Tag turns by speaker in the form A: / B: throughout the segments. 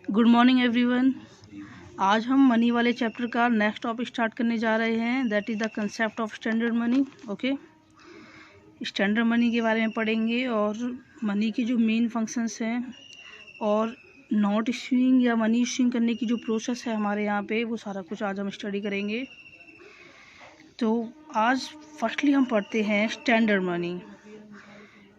A: Good morning everyone. आज हम money वाले चैप्टर का नेक्स्ट टॉपिक स्टार्ट करने जा रहे हैं, that is the concept of standard money. Okay, standard money के बारे में पढ़ेंगे और मनी के जो मेन फंक्शंस हैं और नोट इशूइंग या मनी इशूइंग करने की जो प्रोसेस है हमारे यहाँ पे, वो सारा कुछ आज हम स्टडी करेंगे। तो आज फर्स्टली हम पढ़ते हैं स्टैंडर्ड मनी।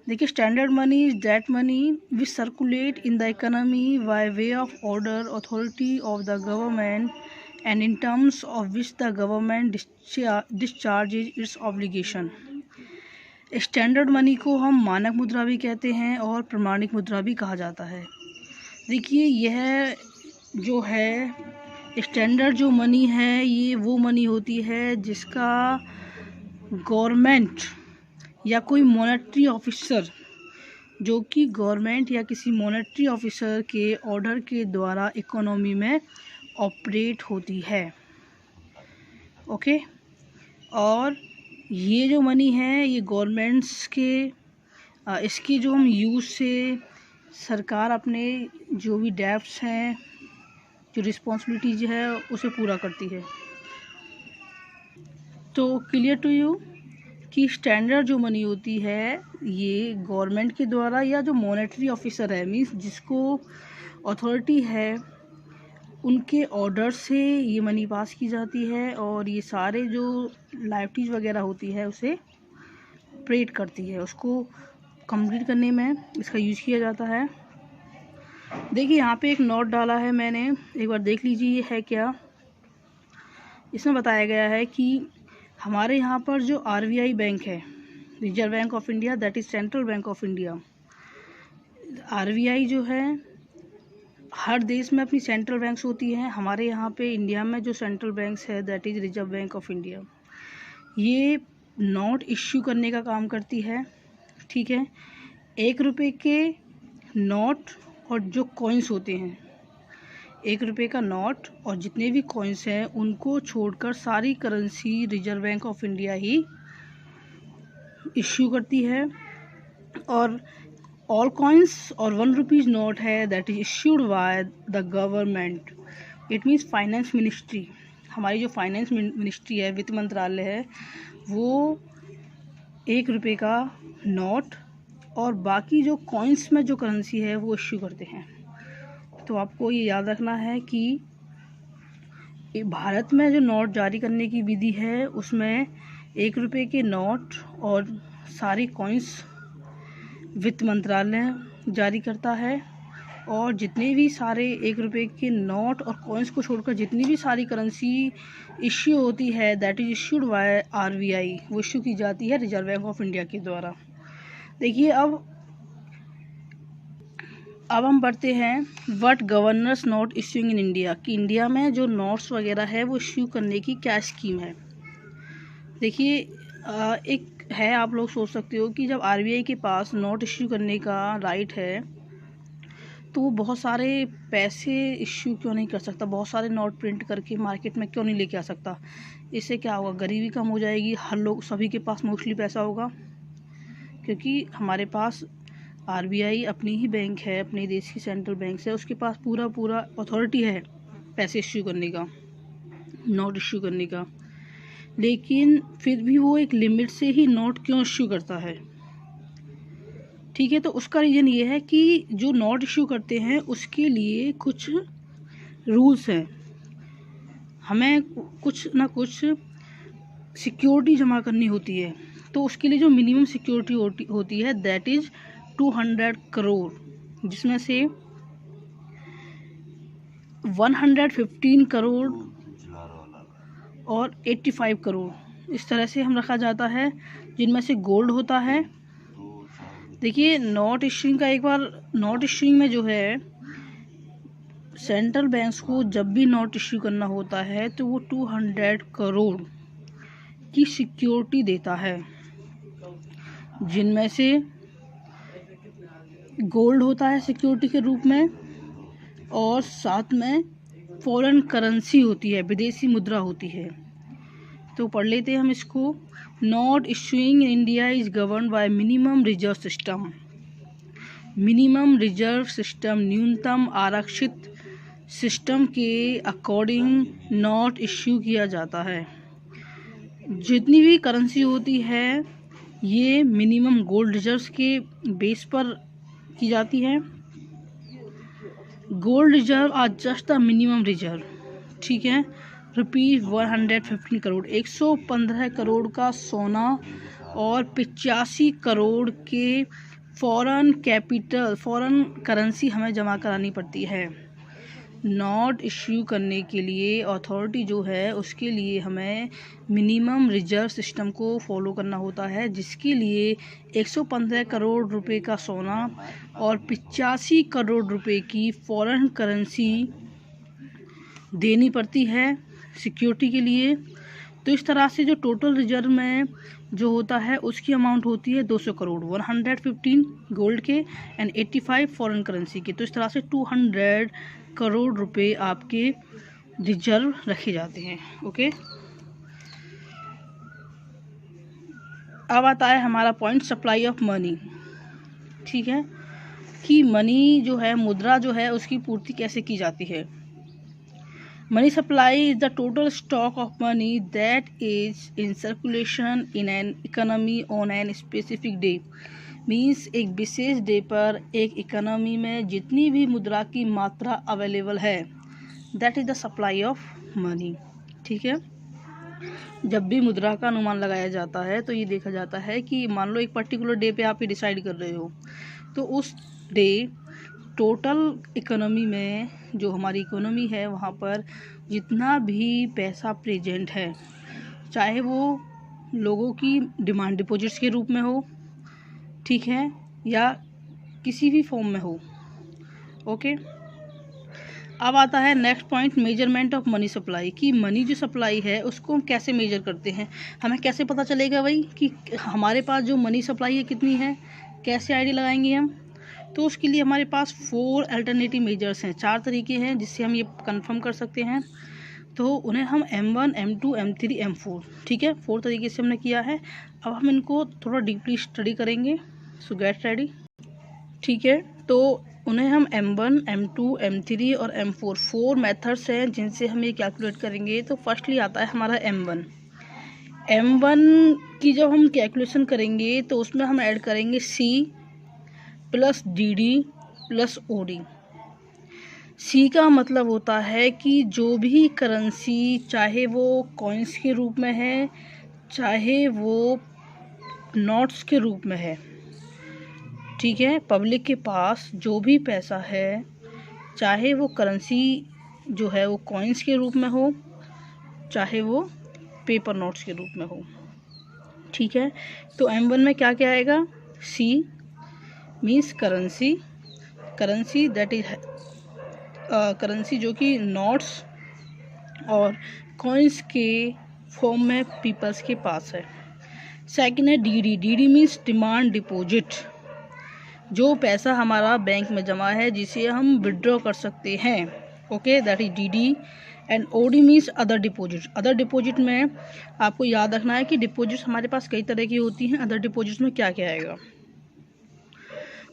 A: देखिए, standard money is that money which circulate in the economy by way of order authority of the government and in terms of which the government discharges its obligation. Standard money को हम मानक मुद्रा भी कहते हैं और प्रमाणिक मुद्रा भी कहा जाता है। देखिए, यह जो है स्टैंडर्ड जो मनी है, ये वो मनी होती है जिसका गवर्नमेंट या कोई मॉनेटरी ऑफिसर, जो कि गवर्नमेंट या किसी मॉनेटरी ऑफिसर के ऑर्डर के द्वारा इकोनॉमी में ऑपरेट होती है। ओके, और ये जो मनी है ये गवर्नमेंट्स के इसकी जो हम यूज़ से सरकार अपने जो भी डेब्ट्स हैं, जो रिस्पॉन्सिबिलिटीज है, उसे पूरा करती है। तो क्लियर टू यू कि स्टैंडर्ड जो मनी होती है ये गवर्नमेंट के द्वारा या जो मॉनेटरी ऑफिसर है, मीन्स जिसको अथॉरिटी है, उनके ऑर्डर से ये मनी पास की जाती है और ये सारे जो लाइबिलिटीज वगैरह होती है उसे ऑपरेट करती है, उसको कंप्लीट करने में इसका यूज़ किया जाता है। देखिए, यहाँ पे एक नोट डाला है मैंने, एक बार देख लीजिए ये है क्या। इसमें बताया गया है कि हमारे यहाँ पर जो RBI बैंक है, reserve bank of India, that is central bank of India. RBI जो है हर देश में अपनी सेंट्रल बैंक्स होती हैं। हमारे यहाँ पे इंडिया में जो सेंट्रल बैंक्स है that is reserve bank of India. ये नोट इश्यू करने का काम करती है, ठीक है। 1 रुपये के नोट और जो कॉइन्स होते हैं, 1 रुपये का नोट और जितने भी कॉइन्स हैं उनको छोड़कर सारी currency reserve bank of India he issue करती है। और ऑल कॉइन्स और 1 रुपीज़ नोट है that is issued by the government, it means finance ministry. हमारी जो फाइनेंस मिनिस्ट्री है, वित्त मंत्रालय है, वो 1 रुपये का नोट और बाकी जो कॉइन्स में जो करेंसी है वो इश्यू करते हैं। तो आपको ये याद रखना है कि भारत में जो नोट जारी करने की विधि है उसमें 1 रुपये के नोट और सारी कॉइन्स वित्त मंत्रालय जारी करता है, और जितने भी सारे 1 रुपये के नोट और कॉइन्स को छोड़कर जितनी भी सारी करेंसी इश्यू होती है that is issued by RBI, वो इश्यू की जाती है रिजर्व बैंक ऑफ इंडिया के द्वारा। देखिए, अब हम पढ़ते हैं what governors note issuing in India, कि इंडिया में जो नोट्स वगैरह है वो इश्यू करने की क्या स्कीम है। देखिए, एक है, आप लोग सोच सकते हो कि जब RBI के पास नोट इश्यू करने का राइट है तो वो बहुत सारे पैसे इश्यू क्यों नहीं कर सकता, बहुत सारे नोट प्रिंट करके मार्केट में क्यों नहीं लेके आ सकता। इससे क्या होगा, गरीबी कम हो जाएगी, हर लोग, सभी के पास मोस्टली पैसा होगा, क्योंकि हमारे पास RBI अपनी ही बैंक है, अपने देश की सेंट्रल बैंक है, उसके पास पूरा अथॉरिटी है पैसे इश्यू करने का, नोट इश्यू करने का। लेकिन फिर भी वो एक लिमिट से ही नोट क्यों इश्यू करता है, ठीक है। तो उसका रीज़न ये है कि जो नोट इश्यू करते हैं उसके लिए कुछ रूल्स हैं, हमें कुछ ना कुछ सिक्योरिटी जमा करनी होती है। तो उसके लिए जो मिनिमम सिक्योरिटी होती है दैट इज़ 200 करोड़, जिसमें से 115 करोड़ और 85 करोड़ इस तरह से हम रखा जाता है, जिनमें से गोल्ड होता है। देखिए, नोट इश्यूइंग का, एक बार नोट इश्यूइंग में जो है सेंट्रल बैंक्स को जब भी नोट इश्यू करना होता है तो वो 200 करोड़ की सिक्योरिटी देता है, जिनमें से गोल्ड होता है सिक्योरिटी के रूप में, और साथ में फॉरेन करेंसी होती है, विदेशी मुद्रा होती है। तो पढ़ लेते हैं हम इसको। Note issuing in India is govern by minimum reserve system. Minimum reserve system न्यूनतम आरक्षित सिस्टम के अकॉर्डिंग नोट इश्यू किया जाता है। जितनी भी करेंसी होती है ये मिनिमम गोल्ड रिजर्व्स के बेस पर की जाती है। Gold reserve are just the minimum reserve, ठीक है। ₹115 करोड़, 115 करोड़ का सोना और 85 करोड़ के फॉरेन करेंसी हमें जमा करानी पड़ती है। नोट इश्यू करने के लिए अथॉरिटी जो है उसके लिए हमें मिनिमम रिजर्व सिस्टम को फॉलो करना होता है, जिसके लिए 115 करोड़ रुपए का सोना और 85 करोड़ रुपए की फॉरेन करेंसी देनी पड़ती है सिक्योरिटी के लिए। तो इस तरह से जो टोटल रिजर्व में जो होता है उसकी अमाउंट होती है 200 करोड़, 115 गोल्ड के एंड 85 फॉरेन करेंसी के। तो इस तरह से 200 करोड़ रुपए आपके रिजर्व रखे जाते हैं। ओके, अब आता है हमारा पॉइंट सप्लाई ऑफ मनी, ठीक है, कि मनी जो है, मुद्रा जो है, उसकी पूर्ति कैसे की जाती है। Money supply is the total stock of money that is in circulation in an economy on an specific day. Means एक विशेष डे पर एक इकोनॉमी में जितनी भी मुद्रा की मात्रा अवेलेबल है, that is the supply of money, ठीक है। जब भी मुद्रा का अनुमान लगाया जाता है तो ये देखा जाता है कि मान लो एक पर्टिकुलर डे पे आप ये डिसाइड कर रहे हो, तो उस डे टोटल इकोनॉमी में, जो हमारी इकोनॉमी है, वहाँ पर जितना भी पैसा प्रेजेंट है, चाहे वो लोगों की डिमांड डिपॉजिट्स के रूप में हो, ठीक है, या किसी भी फॉर्म में हो। ओके, अब आता है next point, measurement of money supply, कि मनी जो सप्लाई है उसको हम कैसे मेजर करते हैं। हमें कैसे पता चलेगा भाई कि हमारे पास जो मनी सप्लाई है कितनी है, कैसे आईडी लगाएंगे हम। तो उसके लिए हमारे पास 4 अल्टरनेटिव मेजर्स हैं, 4 तरीके हैं जिससे हम ये कंफर्म कर सकते हैं। तो उन्हें हम M1, M2, M3, M4, ठीक है, 4 तरीके से हमने किया है। अब हम इनको थोड़ा डीपली स्टडी करेंगे, सो गेट रेडी, ठीक है। तो उन्हें हम M1, M2, M3 और M4 4 मेथड्स हैं जिनसे हम ये कैलकुलेट करेंगे। तो फर्स्टली आता है हमारा M1। M1 की जब हम कैलकुलेशन करेंगे तो उसमें हम ऐड करेंगे C plus DD plus OD। C का मतलब होता है कि जो भी करेंसी, चाहे वो कॉइन्स के रूप में है, चाहे वो नोट्स के रूप में है, ठीक है, पब्लिक के पास जो भी पैसा है, चाहे वो करेंसी जो है वो कॉइन्स के रूप में हो, चाहे वो पेपर नोट्स के रूप में हो, ठीक है। तो M1 में क्या क्या आएगा, C means currency, currency that is currency जो कि नोट्स और कॉइन्स के फॉर्म में पीपल्स के पास है। सेकंड है DD, DD means demand deposit, जो पैसा हमारा बैंक में जमा है जिसे हम विड्रॉ कर सकते हैं। Okay, that is DD। And OD means other deposit. Other deposit में आपको याद रखना है कि डिपॉजिट्स हमारे पास कई तरह की होती हैं। अदर डिपॉजिट्स में क्या क्या आएगा,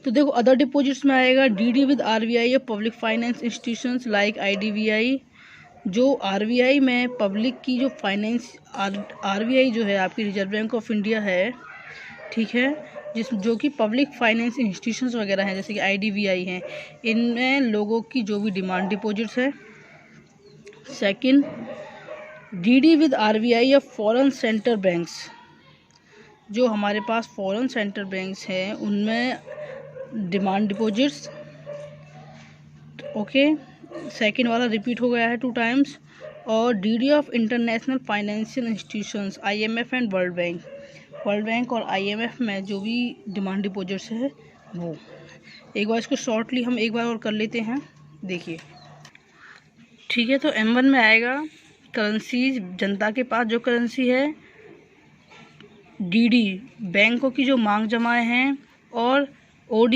A: तो देखो, अदर डिपॉजिट्स में आएगा DD विद RBI या public finance institutions like IDBI। जो RBI में पब्लिक की जो फाइनेंस, RBI जो है आपकी रिजर्व बैंक ऑफ इंडिया है, ठीक है, जो कि पब्लिक फाइनेंस इंस्टीट्यूशंस वगैरह हैं जैसे कि IDBI हैं, इनमें लोगों की जो भी डिमांड डिपॉजिट्स है। सेकंड, DD विद RBI या फॉरेन सेंटर बैंक्स, जो हमारे पास फॉरेन सेंटर बैंक्स हैं उनमें डिमांड डिपॉजिट्स। ओके, सेकंड वाला रिपीट हो गया है 2 टाइम्स। और DD of international financial institutions, IMF and world bank. World bank और IMF में जो भी डिमांड डिपॉजिट्स है वो। एक बार इसको शॉर्टली हम एक बार और कर लेते हैं, देखिए, ठीक है। तो M1 में आएगा करेंसी, जनता के पास जो करेंसी है, DD बैंकों की जो मांग जमाएँ हैं, और OD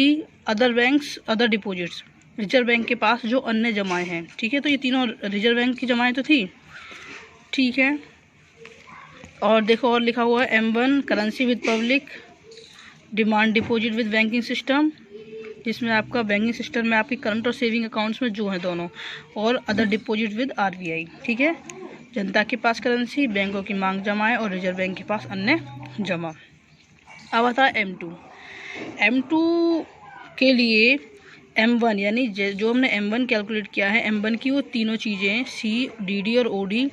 A: other banks, other deposits, reserve bank के पास जो अन्य जमाएँ हैं, ठीक है। तो ये तीनों रिजर्व बैंक की जमाएँ तो थी, ठीक है। और देखो, और लिखा हुआ है M1 currency with public, demand deposit with banking system, जिसमें आपका बैंकिंग सिस्टम में आपके करंट और सेविंग अकाउंट्स में जो है दोनों, और अदर डिपॉजिट विद RBI। ठीक है, जनता के पास करेंसी, बैंकों की मांग जमाएं और रिजर्व बैंक के पास अन्य जमा। अब आता है M2। M2 के लिए M1 यानी जो हमने M1 कैलकुलेट किया है, M1 की वो तीनों चीज़ें C, DD और OD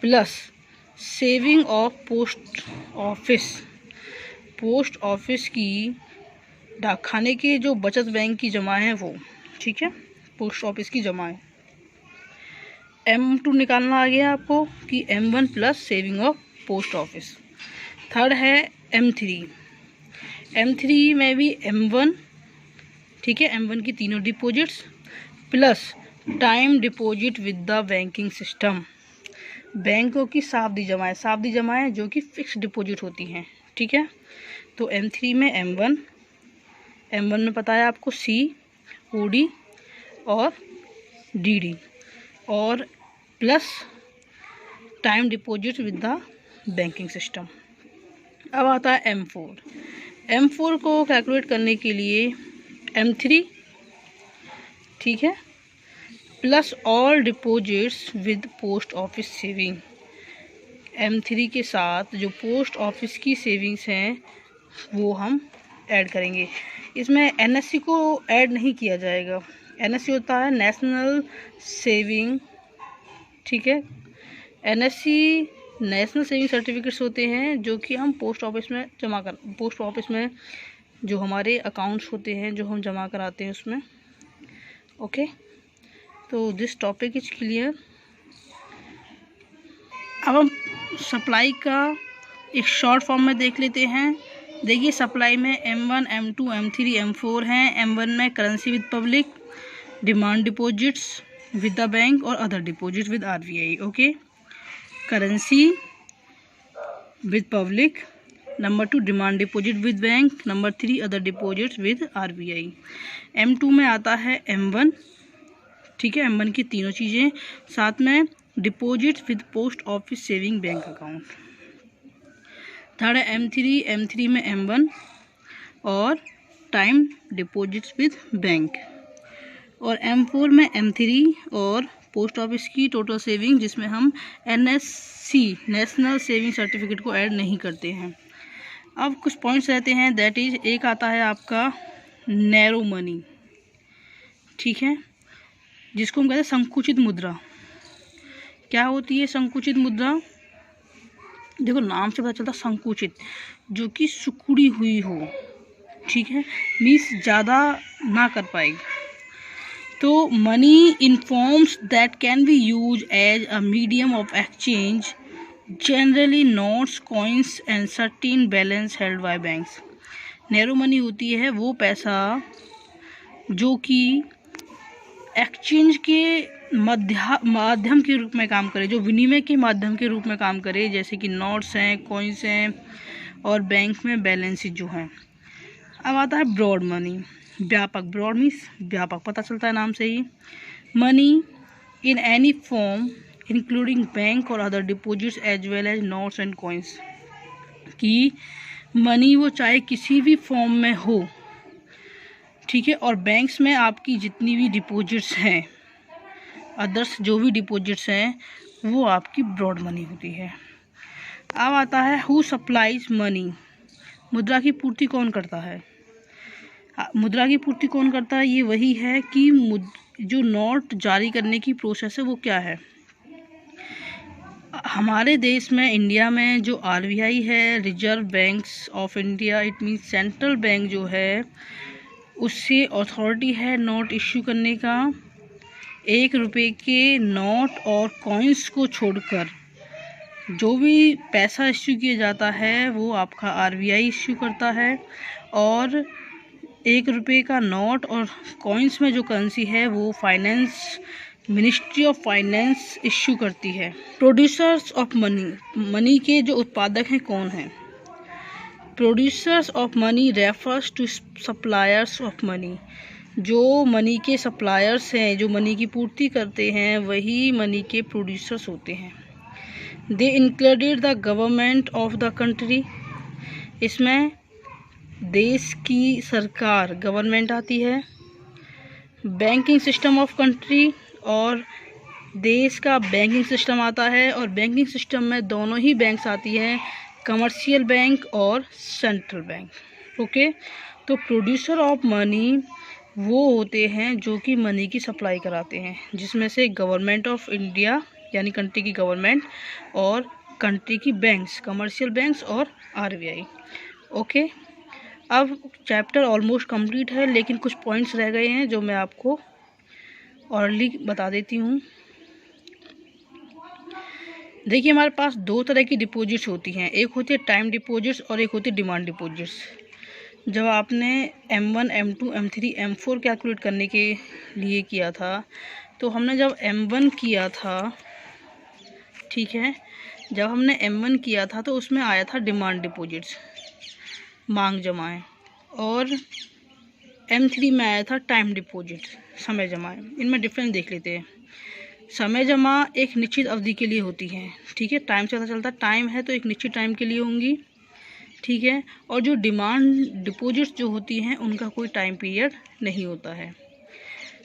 A: plus saving of post office की डाकखाने के जो बचत बैंक की जमा है वो। ठीक है, पोस्ट ऑफिस की जमा है। M2 निकालना आ गया आपको कि M1 plus saving of post office. Third है M3। M3 में भी M1, ठीक है, M1 की तीनों deposits plus time deposit with the banking system. बैंकों की सावधि जमाएं जो कि फिक्स डिपॉजिट होती हैं। ठीक है, तो M3 में M1 में पता है आपको C, OD और DD और plus time deposit with the banking system. अब आता है M4 को कैलकुलेट करने के लिए M3, ठीक है, plus all deposits with post office saving. M3 के साथ जो पोस्ट ऑफिस की सेविंग्स हैं वो हम ऐड करेंगे। इसमें NSC को ऐड नहीं किया जाएगा। NSC होता है नेशनल सेविंग, ठीक है, NSC नेशनल सेविंग सर्टिफिकेट्स होते हैं जो कि हम पोस्ट ऑफिस में जो हमारे अकाउंट्स होते हैं जो हम जमा कराते हैं उसमें। ओके, तो दिस टॉपिक इज क्लियर। अब हम सप्लाई का एक शॉर्ट फॉर्म में देख लेते हैं। देखिए, सप्लाई में M1, M2, M3, M4 हैं। M1 में currency with public, demand deposits with the bank और other deposit with RBI। Okay, currency with public, number 2 demand deposit with bank, number 3 other deposits with RBI। M2 में आता है M1, ठीक है, M1 की तीनों चीज़ें, साथ में deposit with post office saving bank account. Third है M3 में M1 और टाइम डिपॉजिट्स विद बैंक, और M4 में M3 और पोस्ट ऑफिस की टोटल सेविंग जिसमें हम NSC नेशनल सेविंग सर्टिफिकेट को ऐड नहीं करते हैं। अब कुछ पॉइंट्स रहते हैं, दैट इज एक आता है आपका नैरो मनी, ठीक है, जिसको हम कहते हैं संकुचित मुद्रा। क्या होती है संकुचित मुद्रा? देखो, नाम से पता चलता संकुचित, जो कि सिकुड़ी हुई हो, ठीक है, मीन्स ज़्यादा ना कर पाएगी। तो money in forms that can be use as a medium of exchange, generally notes, coins and certain balance held by banks. Narrow money होती है वो पैसा जो कि एक्सचेंज के माध्यम के रूप में काम करे, जो विनिमय के माध्यम के रूप में काम करे, जैसे कि नोट्स हैं, कॉइन्स हैं और बैंक में बैलेंस जो हैं। अब आता है ब्रॉड मनी, व्यापक। ब्रॉड मीन्स व्यापक, पता चलता है नाम से ही। Money in any form including bank और other deposits as well as notes and coins, कि मनी वो चाहे किसी भी फॉर्म में हो, ठीक है, और बैंक्स में आपकी जितनी भी डिपॉजिट्स हैं, अदर्स जो भी डिपॉजिट्स हैं, वो आपकी ब्रॉड मनी होती है। अब आता है हु सप्लाइज मनी, मुद्रा की पूर्ति कौन करता है? मुद्रा की पूर्ति कौन करता है? ये वही है कि जो नोट जारी करने की प्रोसेस है वो क्या है। हमारे देश में, इंडिया में जो RBI है, reserve banks of India, it mean central bank जो है, उससे अथॉरिटी है नोट इश्यू करने का। 1 रुपये के नोट और कॉइन्स को छोड़कर जो भी पैसा इश्यू किया जाता है वो आपका RBI इश्यू करता है, और 1 रुपये का नोट और कॉइन्स में जो करेंसी है वो finance, ministry of finance issue करती है। प्रोड्यूसर्स ऑफ मनी, मनी के जो उत्पादक हैं कौन हैं? Producers of money refers to suppliers of money, जो मनी के सप्लायर्स हैं, जो मनी की पूर्ति करते हैं, वही मनी के प्रोड्यूसर्स होते हैं। They included the government of the country, इसमें देश की सरकार गवर्नमेंट आती है, बैंकिंग सिस्टम ऑफ कंट्री और देश का बैंकिंग सिस्टम आता है, और बैंकिंग सिस्टम में दोनों ही बैंक्स आती हैं, कमर्शियल बैंक और सेंट्रल बैंक। ओके, तो प्रोड्यूसर ऑफ मनी वो होते हैं जो कि मनी की सप्लाई कराते हैं, जिसमें से गवर्नमेंट ऑफ इंडिया यानी कंट्री की गवर्नमेंट और कंट्री की बैंक्स, कमर्शियल बैंक्स और आरबीआई। ओके, अब चैप्टर ऑलमोस्ट कंप्लीट है, लेकिन कुछ पॉइंट्स रह गए हैं जो मैं आपको ऑरली बता देती हूँ। देखिए, हमारे पास दो तरह की डिपॉजिट्स होती हैं, एक होती है टाइम डिपॉजिट्स और एक होती है डिमांड डिपॉजिट्स। जब आपने M1, M2, M3, M4 calculate करने के लिए किया था, तो हमने जब M1 किया था, ठीक है, जब हमने M1 किया था तो उसमें आया था डिमांड डिपॉजिट्स, मांग जमाएं, और M3 में आया था टाइम डिपॉजिट, समय जमाएं। इनमें डिफरेंस देख लेते हैं। समय जमा एक निश्चित अवधि के लिए होती है, ठीक है, टाइम से पता चलता टाइम है तो एक निश्चित टाइम के लिए होंगी, ठीक है। और जो डिमांड डिपॉजिट्स जो होती हैं उनका कोई टाइम पीरियड नहीं होता है।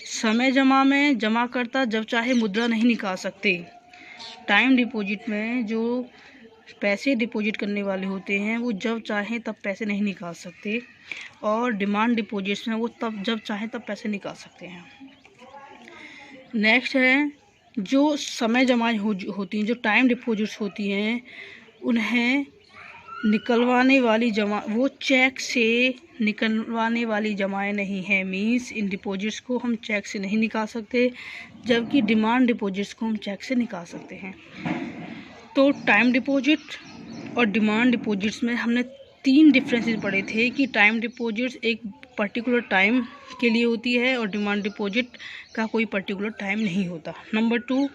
A: समय जमा में जमाकर्ता जब चाहे मुद्रा नहीं निकाल सकते। टाइम डिपॉजिट में जो पैसे डिपॉजिट करने वाले होते हैं वो जब चाहें तब पैसे नहीं निकाल सकते, और डिमांड डिपॉजिट्स में वो तब जब चाहें तब पैसे निकाल सकते हैं। नेक्स्ट है जो समय जमा होती हैं, जो टाइम डिपॉजिट्स होती हैं, उन्हें निकलवाने वाली जमा, वो चेक से निकलवाने वाली जमाएं नहीं हैं। मीन्स इन डिपॉजिट्स को हम चेक से नहीं निकाल सकते, जबकि डिमांड डिपॉजिट्स को हम चेक से निकाल सकते हैं। तो टाइम डिपॉजिट और डिमांड डिपॉजिट्स में हमने 3 डिफरेंसेस पढ़े थे कि टाइम डिपॉजिट्स एक पर्टिकुलर टाइम के लिए होती है और डिमांड डिपॉजिट का कोई पर्टिकुलर टाइम नहीं होता। नंबर 2,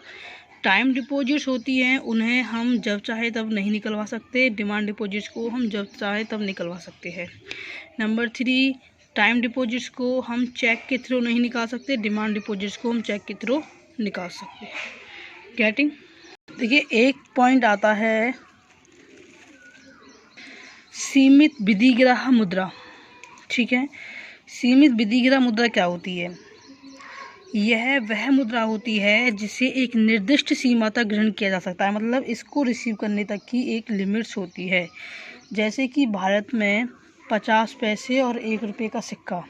A: टाइम डिपॉजिट्स होती हैं उन्हें हम जब चाहे तब नहीं निकलवा सकते, डिमांड डिपॉजिट्स को हम जब चाहे तब निकलवा सकते हैं। नंबर 3, टाइम डिपॉजिट्स को हम चेक के थ्रू नहीं निकाल सकते, डिमांड डिपॉजिट्स को हम चेक के थ्रू निकाल सकते हैं। गेटिंग? देखिए, एक पॉइंट आता है सीमित विधिग्राह मुद्रा, ठीक है। सीमित विधिग्राह मुद्रा क्या होती है? यह वह मुद्रा होती है जिसे एक निर्दिष्ट सीमा तक ग्रहण किया जा सकता है, मतलब इसको रिसीव करने तक की एक लिमिट्स होती है। जैसे कि भारत में 50 पैसे और 1 रुपये का सिक्का,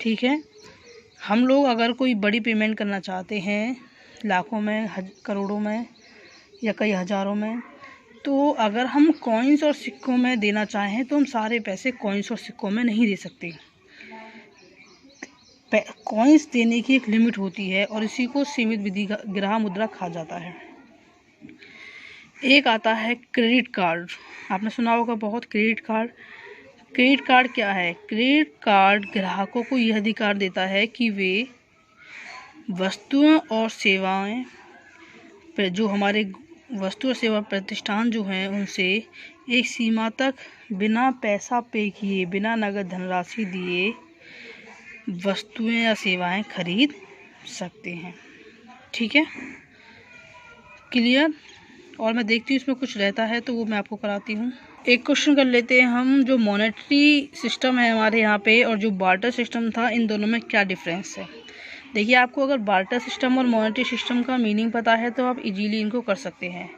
A: ठीक है। हम लोग अगर कोई बड़ी पेमेंट करना चाहते हैं, लाखों में, करोड़ों में या कई हज़ारों में, तो अगर हम कॉइन्स और सिक्कों में देना चाहें तो हम सारे पैसे कॉइन्स और सिक्कों में नहीं दे सकते। कॉइन्स देने की एक लिमिट होती है और इसी को सीमित विधिग्राह मुद्रा कहा जाता है। एक आता है क्रेडिट कार्ड, आपने सुना होगा बहुत, क्रेडिट कार्ड। क्रेडिट कार्ड क्या है? क्रेडिट कार्ड ग्राहकों को यह अधिकार देता है कि वे वस्तुएं और सेवाएं, जो हमारे वस्तु और सेवा प्रतिष्ठान जो हैं, उनसे एक सीमा तक बिना पैसा पे किए, बिना नगद धनराशि दिए वस्तुएं या सेवाएं खरीद सकते हैं, ठीक है, क्लियर। और मैं देखती हूँ इसमें कुछ रहता है तो वो मैं आपको कराती हूँ। एक क्वेश्चन कर लेते हैं हम, जो मॉनेटरी सिस्टम है हमारे यहाँ पे और जो बार्टर सिस्टम था, इन दोनों में क्या डिफरेंस है। देखिए, आपको अगर बार्टर सिस्टम और मॉनेटरी सिस्टम का मीनिंग पता है तो आप इजीली इनको कर सकते हैं।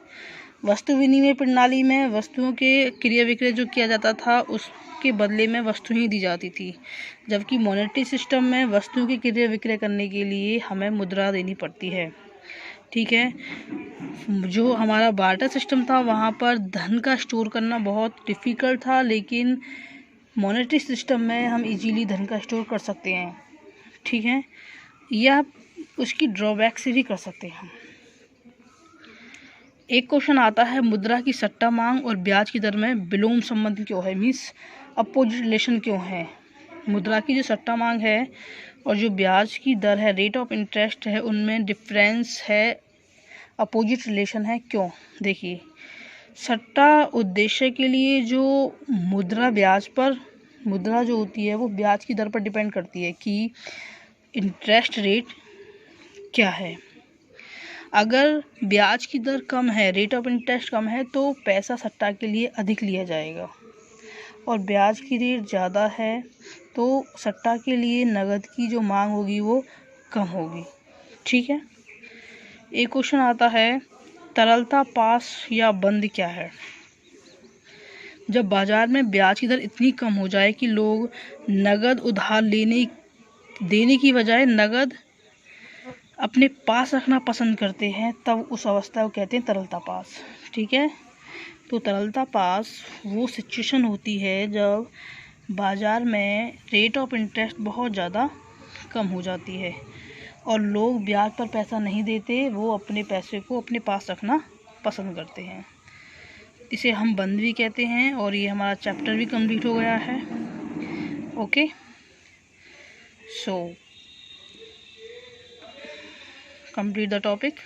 A: वस्तु विनिमय प्रणाली में वस्तुओं के क्रय विक्रय जो किया जाता था उसके बदले में वस्तु ही दी जाती थी, जबकि मॉनेटरी सिस्टम में वस्तुओं के क्रय विक्रय करने के लिए हमें मुद्रा देनी पड़ती है, ठीक है। जो हमारा बार्टर सिस्टम था वहाँ पर धन का स्टोर करना बहुत डिफ़िकल्ट था, लेकिन मॉनेटरी सिस्टम में हम इजीली धन का स्टोर कर सकते हैं, ठीक है। या उसकी ड्रॉबैक से भी कर सकते हैं। एक क्वेश्चन आता है, मुद्रा की सट्टा मांग और ब्याज की दर में विलोम संबंध क्यों है, मीन्स अपोजिट रिलेशन क्यों है। मुद्रा की जो सट्टा मांग है और जो ब्याज की दर है, रेट ऑफ इंटरेस्ट है, उनमें डिफरेंस है, अपोजिट रिलेशन है, क्यों। देखिए, सट्टा उद्देश्य के लिए जो मुद्रा ब्याज पर, मुद्रा जो होती है वो ब्याज की दर पर डिपेंड करती है कि इंटरेस्ट रेट क्या है। अगर ब्याज की दर कम है, रेट ऑफ इंटरेस्ट कम है, तो पैसा सट्टा के लिए अधिक लिया जाएगा, और ब्याज की रेट ज़्यादा है तो सट्टा के लिए नगद की जो मांग होगी वो कम होगी। ठीक है। एक क्वेश्चन आता है, तरलता पास या बंद क्या है? जब बाजार में ब्याज की दर इतनी कम हो जाए कि लोग नगद उधार देने की बजाय नगद अपने पास रखना पसंद करते हैं, तब उस अवस्था को कहते हैं तरलता पास। ठीक है। तो तरलता पास वो सिचुएशन होती है जब बाज़ार में रेट ऑफ इंटरेस्ट बहुत ज़्यादा कम हो जाती है और लोग ब्याज पर पैसा नहीं देते, वो अपने पैसे को अपने पास रखना पसंद करते हैं। इसे हम बंद भी कहते हैं। और ये हमारा चैप्टर भी कंप्लीट हो गया है। Okay, so complete the topic.